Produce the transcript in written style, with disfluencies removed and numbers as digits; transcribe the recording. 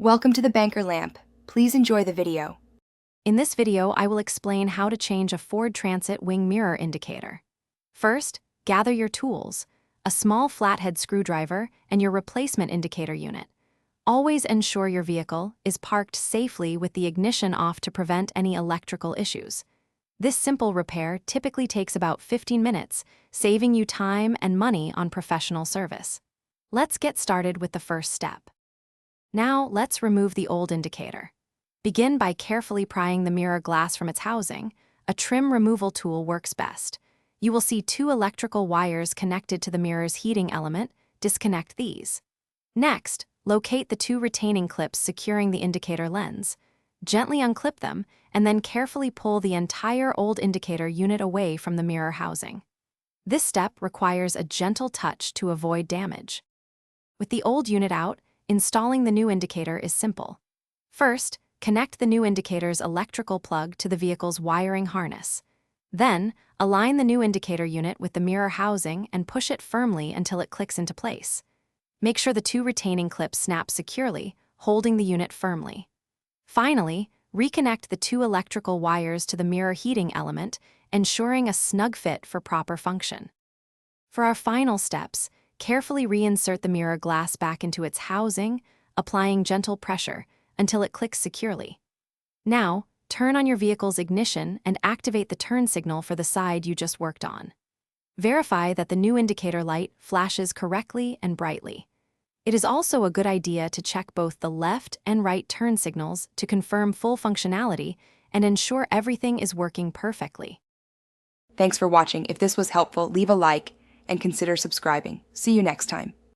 Welcome to the Banker Lamp. Please enjoy the video. In this video, I will explain how to change a Ford Transit wing mirror indicator. First, gather your tools, a small flathead screwdriver, and your replacement indicator unit. Always ensure your vehicle is parked safely with the ignition off to prevent any electrical issues. This simple repair typically takes about 15 minutes, saving you time and money on professional service. Let's get started with the first step. Now, let's remove the old indicator. Begin by carefully prying the mirror glass from its housing. A trim removal tool works best. You will see two electrical wires connected to the mirror's heating element. Disconnect these. Next, locate the two retaining clips securing the indicator lens. Gently unclip them, and then carefully pull the entire old indicator unit away from the mirror housing. This step requires a gentle touch to avoid damage. With the old unit out, installing the new indicator is simple. First, connect the new indicator's electrical plug to the vehicle's wiring harness. Then, align the new indicator unit with the mirror housing and push it firmly until it clicks into place. Make sure the two retaining clips snap securely, holding the unit firmly. Finally, reconnect the two electrical wires to the mirror heating element, ensuring a snug fit for proper function. For our final steps, carefully reinsert the mirror glass back into its housing, applying gentle pressure until it clicks securely. Now, turn on your vehicle's ignition and activate the turn signal for the side you just worked on. Verify that the new indicator light flashes correctly and brightly. It is also a good idea to check both the left and right turn signals to confirm full functionality and ensure everything is working perfectly. Thanks for watching. If this was helpful, leave a like and consider subscribing. See you next time.